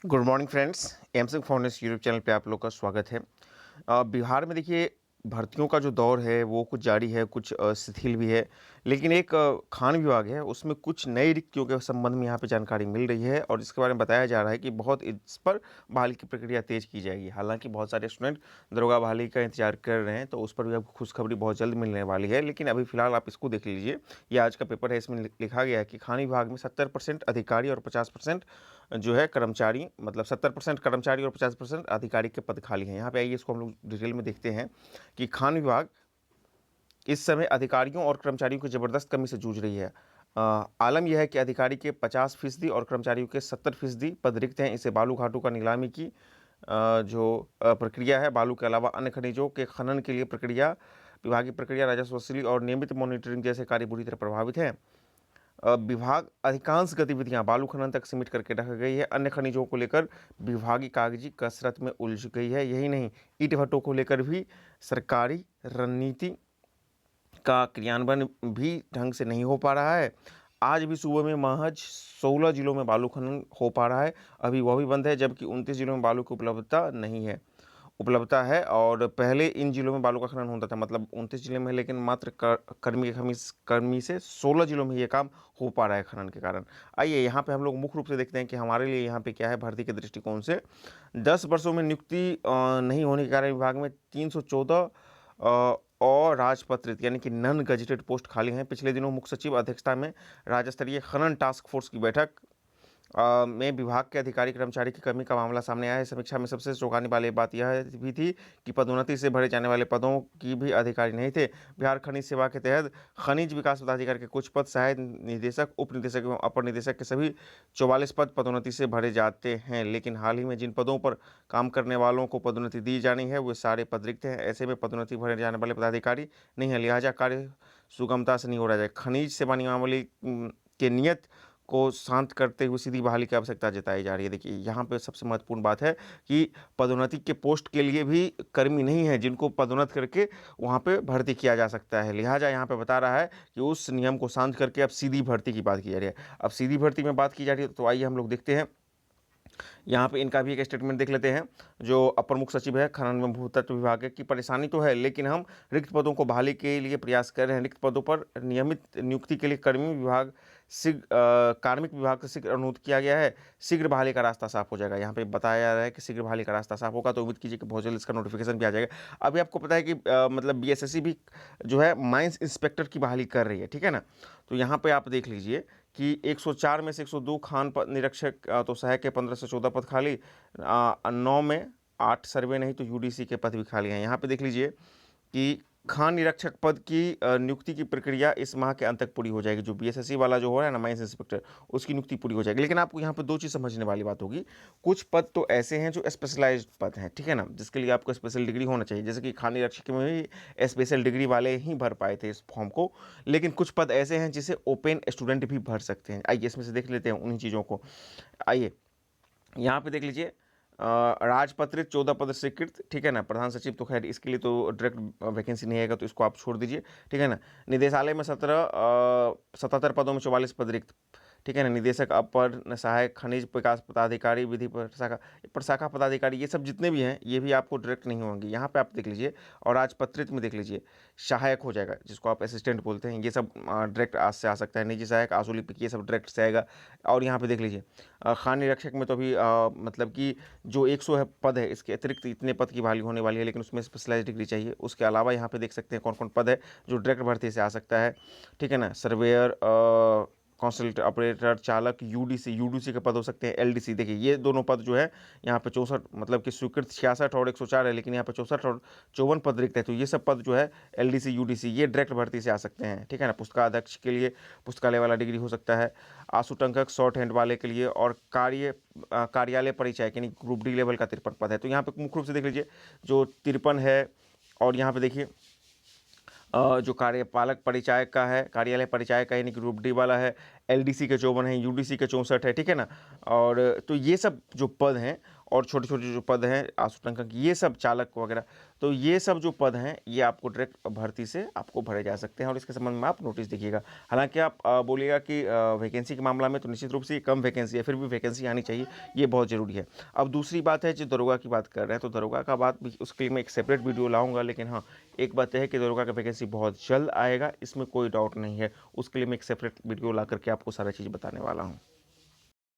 Good morning friends. MSEC foundation YouTube channel पे आप लोग का स्वागत है। बिहार में देखिए भर्तियों का जो दौर है वो कुछ जारी है, कुछ शिथिल भी है। लेकिन एक खान विभाग है, उसमें कुछ नई रिक्तियों के संबंध में यहाँ पे जानकारी मिल रही है और इसके बारे में बताया जा रहा है कि बहुत इस पर बहाली की प्रक्रिया तेज की जाएगी। हालांकि बहुत सारे स्टूडेंट दरोगा बहाली का इंतजार कर रहे हैं, तो उस पर भी आपको खुशखबरी बहुत जल्द मिलने वाली है। लेकिन अभी फिलहाल आप इसको देख लीजिए, ये आज का पेपर है, इसमें लिखा गया है कि खान विभाग में 70% अधिकारी और 50% जो है कर्मचारी, मतलब 70% कर्मचारी और 50% अधिकारी के पद खाली हैं। यहाँ पे आइए इसको हम लोग डिटेल में देखते हैं कि खान विभाग इस समय अधिकारियों और कर्मचारियों की ज़बरदस्त कमी से जूझ रही है। आलम यह है कि अधिकारी के 50% और कर्मचारियों के 70% पद रिक्त हैं। इसे बालू घाटों का नीलामी की जो प्रक्रिया है, बालू के अलावा अन्य खनिजों के खनन के लिए प्रक्रिया, विभागीय प्रक्रिया, राजस्व वसूली और नियमित मॉनिटरिंग जैसे कार्य बुरी तरह प्रभावित हैं। विभाग अधिकांश गतिविधियां बालू खनन तक सीमित करके रख गई है। अन्य खनिजों को लेकर विभागीय कागजी कसरत में उलझ गई है। यही नहीं, ईंट भट्टों को लेकर भी सरकारी रणनीति का क्रियान्वयन भी ढंग से नहीं हो पा रहा है। आज भी सूबे में महज 16 जिलों में बालू खनन हो पा रहा है, अभी वह भी बंद है, जबकि 29 जिलों में बालू की उपलब्धता नहीं है, उपलब्धता है। और पहले इन जिलों में बालू का खनन होता था, मतलब 29 जिले में, लेकिन मात्र कर्मी से 16 जिलों में ये काम हो पा रहा है खनन के कारण। आइए यहाँ पे हम लोग मुख्य रूप से देखते हैं कि हमारे लिए यहाँ पे क्या है भर्ती के दृष्टिकोण से। 10 वर्षों में नियुक्ति नहीं होने के कारण विभाग में 314 और राजपत्रित यानी कि नन गजेटेड पोस्ट खाली हैं। पिछले दिनों मुख्य सचिव अध्यक्षता में राज्य स्तरीय खनन टास्क फोर्स की बैठक में विभाग के अधिकारी कर्मचारी की कमी का मामला सामने आया है। समीक्षा में सबसे चौंकाने वाली बात यह भी थी कि पदोन्नति से भरे जाने वाले पदों की भी अधिकारी नहीं थे। बिहार खनिज सेवा के तहत खनिज विकास पदाधिकारी के कुछ पद सहायक निदेशक, उप निदेशक एवं अपर निदेशक के सभी 44 पद पदोन्नति से भरे जाते हैं। लेकिन हाल ही में जिन पदों पर काम करने वालों को पदोन्नति दी जानी है वे सारे पद रिक्त हैं। ऐसे में पदोन्नति भरे जाने वाले पदाधिकारी नहीं है, लिहाजा कार्य सुगमता से नहीं हो रहा है। खनिज सेवा नियमावली के नियत को शांत करते हुए सीधी बहाली की आवश्यकता जताई जा रही है। देखिए यहाँ पे सबसे महत्वपूर्ण बात है कि पदोन्नति के पोस्ट के लिए भी कर्मी नहीं है जिनको पदोन्नत करके वहाँ पे भर्ती किया जा सकता है। लिहाजा यहाँ पे बता रहा है कि उस नियम को शांत करके अब सीधी भर्ती की बात की जा रही है। अब सीधी भर्ती में बात की जा रही है, तो आइए हम लोग देखते हैं। यहाँ पे इनका भी एक स्टेटमेंट देख लेते हैं। जो अपर मुख्य सचिव है खनन एवं भूतत्व विभाग की परेशानी तो है, लेकिन हम रिक्त पदों को बहाली के लिए प्रयास कर रहे हैं। रिक्त पदों पर नियमित नियुक्ति के लिए कार्मिक विभाग से शीघ्र अनुरोध किया गया है। शीघ्र बहाली का रास्ता साफ हो जाएगा। यहाँ पे बताया जा रहा है कि शीघ्र बहाली का रास्ता साफ होगा, तो उम्मीद कीजिए कि बहुत जल्द इसका नोटिफिकेशन भी आ जाएगा। अभी आपको पता है कि मतलब बीएसएससी भी जो है माइंस इंस्पेक्टर की बहाली कर रही है, ठीक है ना। तो यहाँ पे आप देख लीजिए कि 104 में से 102 खान निरीक्षक, तो सहायक के 15 से 14 पद खाली, 9 में 8 सर्वे नहीं तो यूडीसी के पद भी खाली हैं। यहाँ पे देख लीजिए कि खान निरीक्षक पद की नियुक्ति की प्रक्रिया इस माह के अंत तक पूरी हो जाएगी। जो बीएसएससी वाला जो हो रहा है ना माइंस इंस्पेक्टर, उसकी नियुक्ति पूरी हो जाएगी। लेकिन आपको यहाँ पे दो चीज़ समझने वाली बात होगी। कुछ पद तो ऐसे हैं जो स्पेशलाइज्ड पद हैं, ठीक है ना, जिसके लिए आपको स्पेशल डिग्री होना चाहिए। जैसे कि खान निरीक्षक में भी स्पेशल डिग्री वाले ही भर पाए थे इस फॉर्म को। लेकिन कुछ पद ऐसे हैं जिसे ओपन स्टूडेंट भी भर सकते हैं। आइए इसमें से देख लेते हैं उन्हीं चीज़ों को। आइए यहाँ पे देख लीजिए, राजपत्रित 14 पद स्वीकृत, ठीक है ना। प्रधान सचिव तो खैर इसके लिए तो डायरेक्ट वैकेंसी नहीं आएगा, तो इसको आप छोड़ दीजिए, ठीक है ना। निदेशालय में 77 पदों में 44 पद रिक्त, ठीक है ना। निदेशक, अपर सहायक खनिज विकास पदाधिकारी, विधि प्रशाखा पदाधिकारी, ये सब जितने भी हैं ये भी आपको डायरेक्ट नहीं होंगे। यहाँ पे आप देख लीजिए। और राजपत्रित में देख लीजिए सहायक हो जाएगा, जिसको आप असिस्टेंट बोलते हैं, ये सब डायरेक्ट आज से आ सकता है। निजी सहायक, आंसू लिपिक, ये सब डायरेक्ट से आएगा। और यहाँ पे देख लीजिए खान निरीक्षक में तो अभी मतलब कि जो 100 पद है, इसके अतिरिक्त इतने पद की बहाली होने वाली है, लेकिन उसमें स्पेशलाइज डिग्री चाहिए। उसके अलावा यहाँ पे देख सकते हैं कौन कौन पद है जो डायरेक्ट भर्ती से आ सकता है, ठीक है ना। सर्वेयर, कॉन्सल्ट ऑपरेटर, चालक, यूडीसी के पद हो सकते हैं। एलडीसी, देखिए ये दोनों पद जो है यहाँ पे 64, मतलब कि स्वीकृत 66 और 104 है, लेकिन यहाँ पे 64 और 54 पद रिक्त है। तो ये सब पद जो है एलडीसी, यूडीसी, ये डायरेक्ट भर्ती से आ सकते हैं, ठीक है ना। पुस्तकाध्यक्ष के लिए पुस्तकालय वाला डिग्री हो सकता है। आशुटंकक शॉर्ट हैंड वाले के लिए, और कार्यालय परिचय यानी ग्रुप डी लेवल का 53 पद है। तो यहाँ पे मुख्य रूप से देख लीजिए जो 53 है। और यहाँ पे देखिए जो कार्यपालक परिचायक का है, कार्यालय परिचायक का यानी कि ग्रुप डी वाला है। एलडीसी के 54 हैं, यूडीसी के 64 है, ठीक है ना? और तो ये सब जो पद हैं और छोटे-छोटे जो पद हैं आसू टंकन की, ये सब चालक वगैरह, तो ये सब जो पद हैं, ये आपको डायरेक्ट भर्ती से आपको भरे जा सकते हैं और इसके संबंध में आप नोटिस देखिएगा। हालाँकि आप बोलिएगा कि वैकेंसी के मामला में तो निश्चित रूप से ये कम वैकेंसी है, फिर भी वैकेंसी आनी चाहिए, ये बहुत ज़रूरी है। अब दूसरी बात है जो दरोगा की बात कर रहे हैं, तो दरोगा का बात भी उसके लिए मैं एक सेपरेट वीडियो लाऊँगा, लेकिन हाँ, एक बात ये है कि दरोगा का वैकेंसी बहुत जल्द आएगा, इसमें कोई डाउट नहीं है। उसके लिए मैं एक सेपरेट वीडियो ला कर के आपको सारा चीज़ बताने वाला हूँ।